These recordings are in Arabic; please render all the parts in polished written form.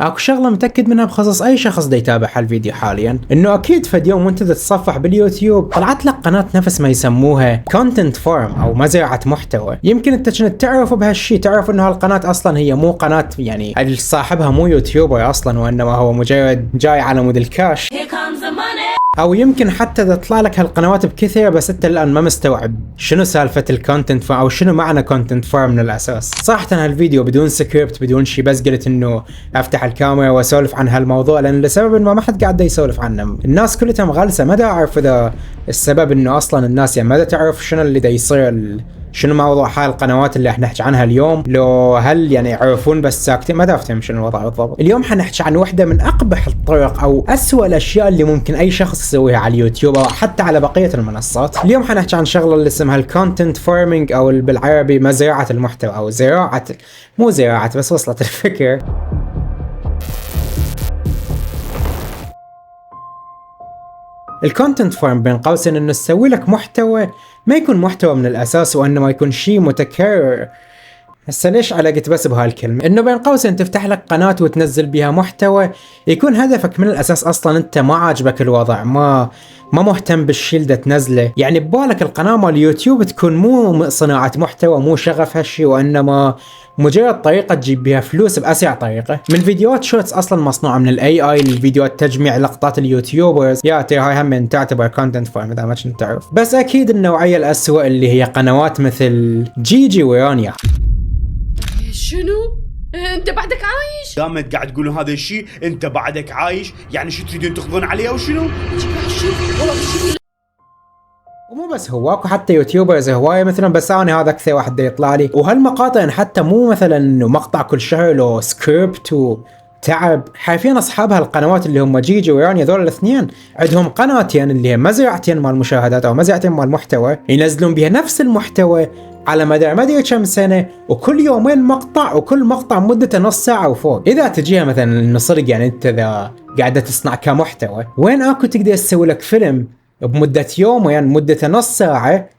اكو شغله متاكد منها بخصوص اي شخص دا يتابع هالفيديو حاليا، انه اكيد فد يوم وانت تتصفح باليوتيوب طلعت لك قناه نفس ما يسموها كونتنت فارم او مزرعه محتوى. يمكن انت كنت تعرف بهالشي، تعرف انه هالقناه اصلا هي مو قناه، يعني صاحبها مو يوتيوبر اصلا، وانما هو مجرد جاي على مود الكاش. او يمكن حتى تطلع لك هالقنوات بكثير بس انت الان ما مستوعب شنو سالفه الكونتنت او شنو معنى كونتنت فارم من الاساس. صراحه هالفيديو بدون سكريبت بدون شيء، بس قلت انه افتح الكاميرا واسولف عن هالموضوع لان لسبب ما حد قاعد يسولف عنه. الناس كلها مغلسه، ما دا اعرف اذا السبب انه اصلا الناس يعني ما دا تعرف شنو اللي دا يصير، شنو موضوع هاي القنوات اللي احنا نحكي عنها اليوم، لو هل يعني يعرفون بس ساكتين، ما دافتهم شنو الوضع بالضبط. اليوم حنحكي عن واحدة من اقبح الطرق او اسوأ الاشياء اللي ممكن اي شخص يسويها على اليوتيوب او حتى على بقية المنصات. اليوم حنحكي عن شغلة اللي اسمها الكونتنت فارمينج او بالعربي مزرعة المحتوى او زراعة، مو زراعة بس وصلت الفكرة. الكونتنت فارم بين قوسين انه تسوي لك محتوى ما يكون محتوى من الاساس، وانما يكون شيء متكرر. هسه ليش علقت بس بهالكلمة؟ انه بين قوسين تفتح لك قناة وتنزل بها محتوى يكون هدفك من الاساس اصلا انت ما عاجبك الوضع، ما مهتم بالشيء اللي تنزله، يعني ببالك القناة مال اليوتيوب تكون مو صناعة محتوى، مو شغف هالشيء، وانما مجرد طريقة تجيب بها فلوس بأسرع طريقة. من فيديوهات شورتس اصلا مصنوعة من الاي اي للفيديوهات تجميع لقطات اليوتيوبرز، يا ترى هاي هم تعتبر كونتنت فارم اذا ما كنت تعرف. بس اكيد النوعية الاسوأ اللي هي قنوات مثل جيجي ورانيا. شنو؟ انت بعدك عايش؟ دامت قاعد تقولوا هذا الشيء انت بعدك عايش، يعني شو تريدون تاخذون عليه او شنو؟ ومو بس هو، اكو حتى يوتيوبرز هوايه مثلا، بس انا هذا اكثر واحد يطلع لي، وهالمقاطع حتى مو مثلا انه مقطع كل شهر لو سكريبت وتعب. حرفيا اصحاب هالقنوات اللي هم جيجي ورانيا ذول الاثنين عندهم قناتين اللي هي مزرعتين مال المشاهدات او مزرعتين مال المحتوى، ينزلون بها نفس المحتوى على مدار ما ادري كم سنه، وكل يومين مقطع، وكل مقطع مدته نص ساعه وفوق. اذا تجيها مثلا انه صدق يعني انت اذا قاعده تصنع كمحتوى، وين اكو تقدر تسوي لك فيلم بمده يوم يعني مدته نص ساعه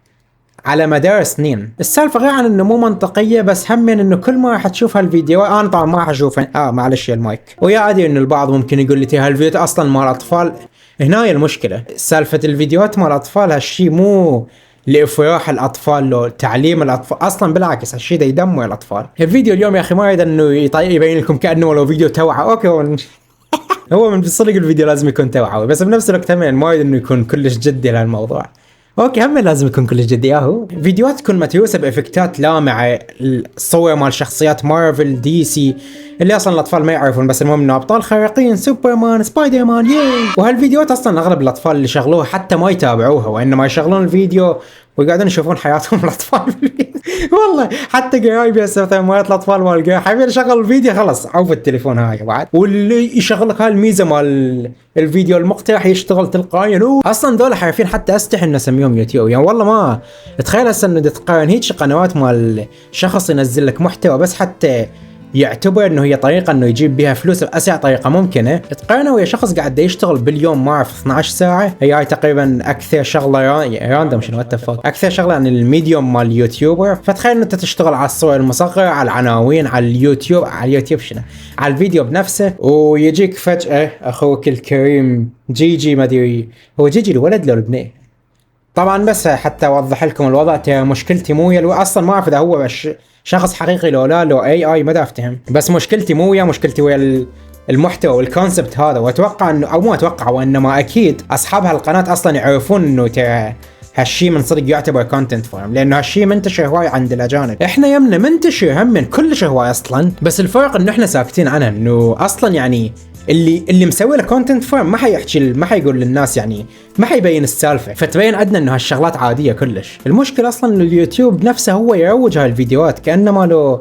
على مدار سنين؟ السالفه غير عن انه مو منطقيه، بس هم انه كل ما راح تشوف هالفيديو، انا طبعا ما راح اشوفه، معلش يا المايك، ويا ادري انه البعض ممكن يقول لي هالفيديو اصلا مال اطفال. هنا المشكله، سالفه الفيديوهات مال الاطفال هالشي مو لافراح الاطفال لو تعليم الاطفال، اصلا بالعكس هالشي ده يدمر الاطفال. الفيديو اليوم يا اخي ما يريد انه يبين لكم كانه لو فيديو توعه، اوكي هو من بالصدق الفيديو لازم يكون توعوي، بس بنفس الوقت ما يريد انه يكون كلش جدي لهالموضوع. اوكي هم لازم يكون كلش جدي ياهو. فيديوهات تكون متروسه بافكتات لامعه، الصور مال شخصيات مارفل دي سي اللي اصلا الاطفال ما يعرفون، بس المهم انه ابطال خارقين، سوبرمان، سبايدر مان، ياي. وهالفيديوهات اصلا اغلب الاطفال اللي شغلوها حتى ما يتابعوها، وانما يشغلون الفيديو ويقعدون يشوفون حياتهم الاطفال والله حتى قرايبي هسه مثلا مالت الاطفال مال قرايبي حبيبي يشغل الفيديو خلص عوف التليفون هاي بعد، واللي يشغل لك هالميزه مال الفيديو المقترح يشتغل تلقائيا. اصلا دول حرفيا حتى استحي ان اسميهم يوتيوب، يعني والله ما تخيل هسه انه تقارن هيك قنوات مال شخص ينزل لك محتوى بس حتى يعتبر انه هي طريقه انه يجيب بها فلوس باسرع طريقه ممكنه، تقارنه ويا شخص قاعد يشتغل باليوم ما اعرف 12 ساعه. هي تقريبا اكثر شغله راندوم شنو اتفق اكثر شغله عن الميديوم مال اليوتيوبر. فتخيل انت تشتغل على الصور المصغره، على العناوين، على اليوتيوب شنو، على الفيديو بنفسه، ويجيك فجاه اخوك الكريم جيجي، ما ادري هو جيجي الولد لو البنيه طبعا، بس حتى اوضح لكم الوضع. مشكلتي مو اصلا ما اعرف اذا هو شخص حقيقي لو لا، لو اي ما دا افتهم، بس مشكلتي مو ويا، مشكلتي ويا المحتوى والكونسبت هذا. واتوقع انه او مو اتوقع وانما اكيد اصحاب هالقناه اصلا يعرفون انه ترى هالشي من صدق يعتبر كونتنت فارم، لانه هالشي منتشر هواي عند الاجانب. احنا يمنا منتشر هم من كلش هواي اصلا، بس الفرق انه احنا ساكتين عنه، انه اصلا يعني اللي مسوي له كونتنت فارم ما حيحكي، ما حيقول للناس، يعني ما حيبين السالفه، فتبين عندنا انه هالشغلات عاديه كلش. المشكله اصلا انه اليوتيوب نفسه هو يروج هاي الفيديوهات كانما له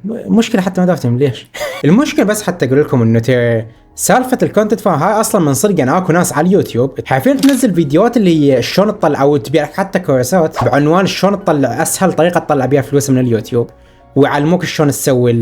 مشكله، حتى ما دافتهم ليش المشكله. بس حتى اقول لكم انه ترى سالفه الكونتنت فارم هاي اصلا من صدق، يعني اكو ناس على اليوتيوب حرفيا تنزل فيديوهات اللي هي شلون تطلع، او تبيع لك حتى كورسات بعنوان شلون تطلع اسهل طريقه تطلع بيها فلوس من اليوتيوب، ويعلموك شلون تسوي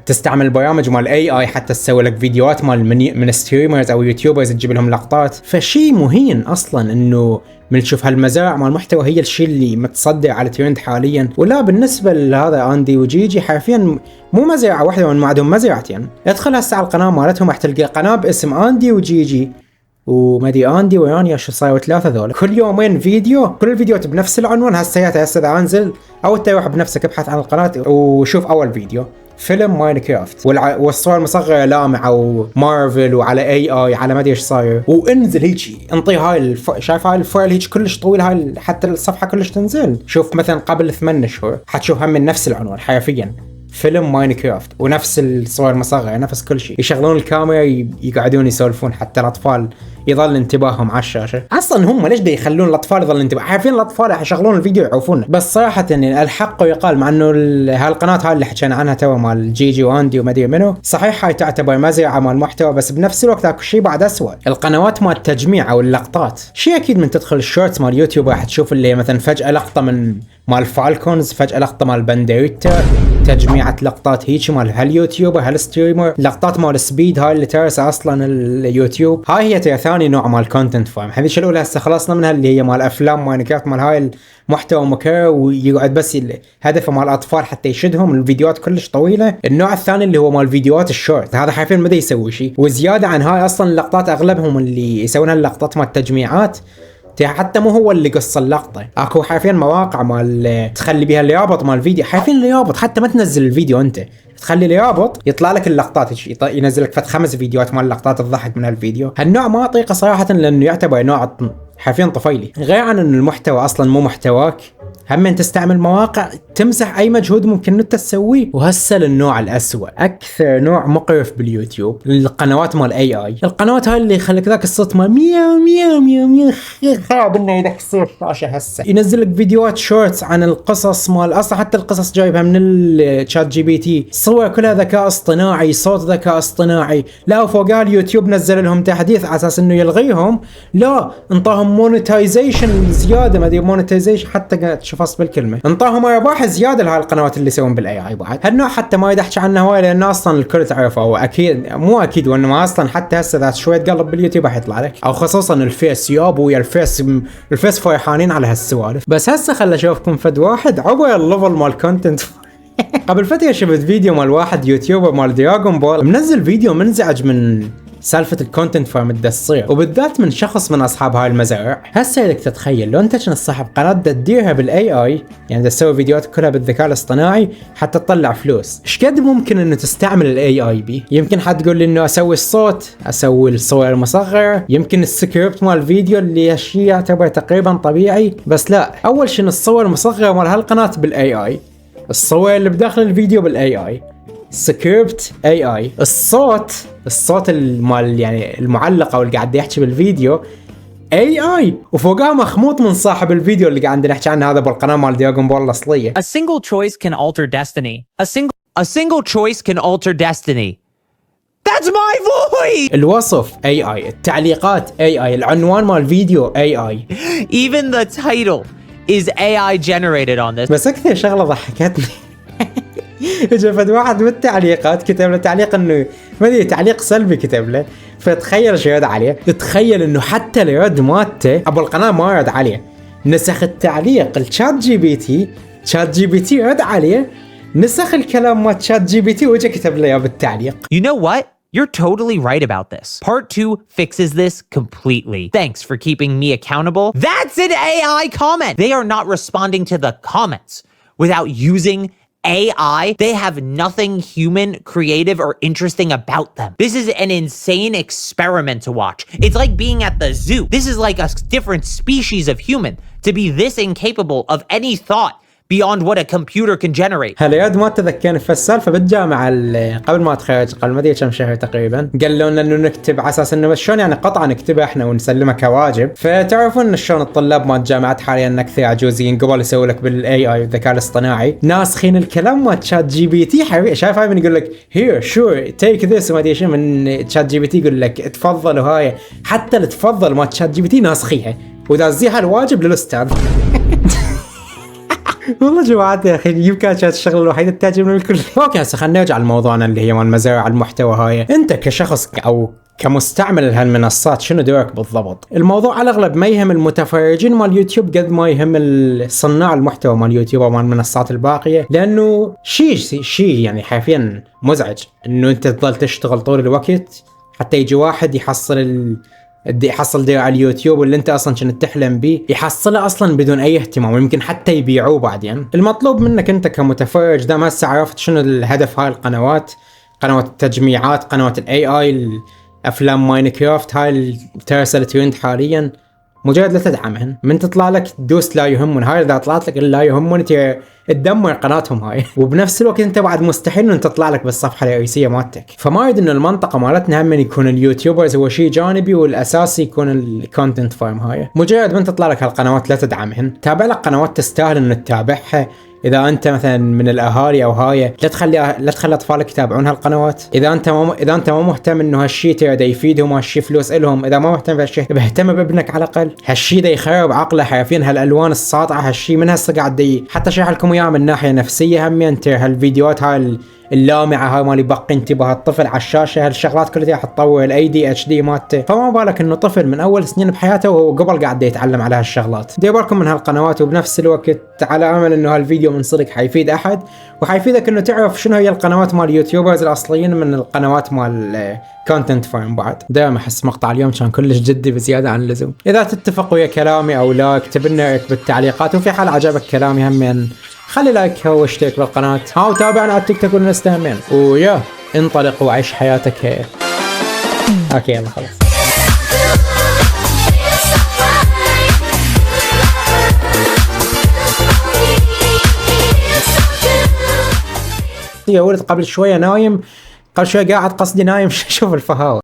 تستعمل البرامج مال اي اي حتى تسوي لك فيديوهات مال من ستريمرز او يوتيوبرز تجيب لهم لقطات. فشي مهين اصلا انه من تشوف هالمزارع مال المحتوى هي الشيء اللي متصدر على ترند حاليا. ولا بالنسبه لهذا اندي وجيجي حرفيا مو مزرعه واحده وما عندهم مزرعتين. ادخل هسه على القناه مالتهم راح تلقى قناه باسم اندي وجيجي ومدي اندي ويانيا شو صايروا ثلاثه ذول كل يومين فيديو، كل الفيديوهات بنفس العنوان. هسه انزل او تروح بنفسك ابحث عن القناه وشوف اول فيديو فيلم ماينكرافت والصور المصغره لامعه ومارفل وعلى اي اي على ما ادري ايش صاير، وانزل هيجي انطي هاي شايف هاي الفايل هيك كلش طويل، هاي حتى الصفحه كلش تنزل. شوف مثلا قبل 8 شهور حتشوف هم من نفس العنوان حرفيا فيلم ماينكرافت ونفس الصور المصغره نفس كل شيء. يشغلون الكاميرا يقعدون يسولفون حتى الاطفال يظل انتباههم على الشاشه. اصلا هم ليش يخلون الاطفال يظل انتباه؟ عارفين الاطفال يشغلون الفيديو يعوفون. بس صراحه يعني الحق يقال مع انه هالقناه هاي اللي حكينا عنها تو مال جيجي واندي وما ادري منو، صحيح هاي تعتبر مزرعه مال محتوى بس بنفس الوقت اكو شيء بعد اسوء، القنوات مال التجميع او اللقطات. شيء اكيد من تدخل الشورتس مال يوتيوب راح تشوف اللي مثلا فجاه لقطه من مال فالكونز، فجاه لقطه مال بانديتا، تجميعة لقطات هيك مال هاليوتيوبر هالستريمر، لقطات مال سبيد هاي اللي ترسى اصلا اليوتيوب. هاي هي ثاني نوع مال كونتنت فاهم. هذيش الاولى هسه خلصنا منها اللي هي مال افلام ماينكرافت مال هاي المحتوى مكرر ويقعد بس هدفه مال الاطفال حتى يشدهم، الفيديوهات كلش طويله. النوع الثاني اللي هو مال فيديوهات الشورت، هذا حرفيا ما يسوي شيء. وزياده عن هاي اصلا اللقطات اغلبهم اللي يسوون هاللقطات مال التجميعات حتى مو هو اللي قص اللقطه، اكو حرفيا مواقع مال تخلي بها اليابط مال الفيديو، حرفيا اليابط حتى ما تنزل الفيديو انت تخلي اليابط يطلع لك اللقطات، ينزل لك 5 فيديوهات مال لقطات الضحك من هالفيديو. هالنوع ما اطيقه صراحه لانه يعتبر نوع حرفيا طفيلي. غير عن ان المحتوى اصلا مو محتواك، هم انت تستعمل مواقع تمسح اي مجهود ممكن انت تسويه. وهسه للنوع الاسوأ، اكثر نوع مقرف باليوتيوب، القنوات مال اي اي. القنوات هاي اللي يخليك ذاك الصوت مال مياو مياو مياو مياو خرب انه يكسر الشاشه. هسه ينزل لك فيديوهات شورتس عن القصص مال اصلا حتى القصص جايبها من الشات جي بي تي، صور كلها ذكاء اصطناعي، صوت ذكاء اصطناعي. لا وفوقها اليوتيوب نزل لهم تحديث على اساس انه يلغيهم، لا انطاهم مونيتايزيشن زياده، ما ادري مونيتايزيشن حتى شوف بالكلمه، انطاهم ارباح زياده لهاي القنوات اللي يسوون بالاي اي. بعد هالنوع حتى ما يدحكي عنه هواي لانه اصلا الكل تعرفه، واكيد مو اكيد وانما اصلا حتى هسه اذا شويه تقلب باليوتيوب راح يطلع لك، او خصوصا الفيس يابو ويا الفيس فرحانين على هالسوالف. بس هسه خل اشوفكم فد واحد عبر الليفل مال كونتنت. قبل فتره شفت فيديو مال واحد يوتيوبر مال دراغون بول منزل فيديو منزعج من سالفه الكونتنت فورم تصير، وبالذات من شخص من اصحاب هاي المزارع. هسه بدك تتخيل لو انت كنت صاحب قناه تديرها بالاي اي، يعني تسوي فيديوهات كلها بالذكاء الاصطناعي حتى تطلع فلوس، ايش قد ممكن انه تستعمل الاي اي بيه؟ يمكن حتقول لي انه اسوي الصوت، اسوي الصور المصغره، يمكن السكريبت مال الفيديو اللي هالشيء يعتبر تقريبا طبيعي. بس لا، اول شيء الصور المصغره مال هالقناه بالاي اي، الصور اللي بداخل الفيديو بالاي اي، سكريبت اي اي، الصوت المال يعني المعلق او اللي قاعد يحكي بالفيديو اي اي، وفوقها مخموط من صاحب الفيديو اللي قاعد نحكي عنه هذا بالقناه مال دراغون بول الاصليه. A single choice can alter destiny. A single choice can alter destiny. That's my voice. الوصف اي اي، التعليقات اي اي، العنوان مال الفيديو اي اي. Even the title is AI generated on this. بس اكثر شغله ضحكتني شفت واحد بالتعليقات كتب له تعليق انه ما ادري تعليق سلبي كتب له، فتخيل شو يرد عليه. تخيل انه حتى الرد مالته ابو القناه ما رد عليه، نسخ التعليق الشات جي بي تي، شات جي بي تي رد عليه، نسخ الكلام مال شات جي بي تي وجا كتب له اياه بالتعليق. You know what? You're totally right about this. Part 2 fixes this completely. Thanks for keeping me accountable. That's an AI comment. They are not responding to the comments without using AI. They have nothing human, creative, or interesting about them. This is an insane experiment to watch. It's like being at the zoo. This is like a different species of human to be this incapable of any thought beyond what a computer can generate. هالياد ما تذكرني في السالفه بالجامعه قبل ما اتخرج، قبل ما ادري كم شهر تقريبا، قالوا لنا انه نكتب على اساس انه شلون يعني قطعه نكتبها احنا ونسلمها كواجب. فتعرفون شلون الطلاب مال الجامعات حاليا اكثر عجوزين، قبل يسوي لك بالاي اي الذكاء الاصطناعي ناسخين الكلام مال شات جي بي تي. شايف هاي من يقول لك هير شور تيك ذس وما ادري شو من شات جي بي تي، يقول لك تفضل، وهاي حتى التفضل مال شات جي بي تي ناسخيها ودازيها الواجب للاستاذ. والله جماعة يا اخي يمكن كانت الشغله الوحيده اللي تعجبني الكل. اوكي هسه خلينا نرجع لموضوعنا اللي هي مال مزارع المحتوى هاي. انت كشخص او كمستعمل لهالمنصات شنو دورك بالضبط؟ الموضوع على الاغلب ما يهم المتفرجين مال يوتيوب قد ما يهم صناع المحتوى مال يوتيوب ومال المنصات الباقيه، لانه شيء يعني حرفيا مزعج انه انت تظل تشتغل طول الوقت حتى يجي واحد يحصل دراع اليوتيوب اللي انت اصلا كنت تحلم به، يحصله اصلا بدون اي اهتمام، ويمكن حتى يبيعوه بعدين. المطلوب منك انت كمتفرج دام هسه عرفت شنو الهدف هاي القنوات، قنوات التجميعات، قنوات الاي اي، افلام ماينكرافت هاي اللي ترسل ترند حاليا، مجرد لا تدعمهن. من تطلع لك تدوس لا يهمون، هاي اذا طلعت لك لا يهمون انت تدمر قناتهم هاي. وبنفس الوقت انت بعد مستحيل ان تطلع لك بالصفحه الرئيسيه مالتك. فما اريد ان المنطقه مالتنا هم يكون اليوتيوبرز هو شيء جانبي والاساسي يكون الكونتنت فارم هاي. مجرد ما تطلع لك هالقنوات لا تدعمهن، تابع لك قنوات تستاهل ان تتابعها. اذا انت مثلا من الاهالي او هاي لا تخلي اطفالك يتابعون هالقنوات. اذا انت ما مهتم انه هالشيء ترى يفيدهم وهالشيء فلوس الهم، اذا ما مهتم بهالشيء اهتم بابنك على الاقل. هالشيء ده يخرب عقله حرفيا، هالالوان الساطعه هالشيء من هسه قاعد حتى شرح لكم اياه من ناحيه نفسيه هم. انت هالفيديوهات هاي اللامعه هاي مال يبقي انتباه الطفل على الشاشه، هالشغلات كلها حتطور الاي دي اتش دي مالته. فما بالك انه طفل من اول سنين بحياته وهو قبل قاعد يتعلم على هالشغلات. ديروا بالكم من هالقنوات، وبنفس الوقت على امل انه هالفيديو من صدق حيفيد احد، وحيفيدك انه تعرف شنو هي القنوات مال اليوتيوبرز الاصليين من القنوات مال كونتنت فارم. بعد دائما احس مقطع اليوم كان كلش جدي بزياده عن اللزوم. اذا تتفق ويا كلامي او لا اكتب لنا رايك بالتعليقات، وفي حال عجبك كلامي هم خلي لايك واشترك بالقناه، وتابعنا على التيك توك والانستغرام، ويا انطلق وعيش حياتك هي. اوكي يلا خلاص. يا ولد قبل شويه قاعد قصدي نايم. شوف الفهاوة.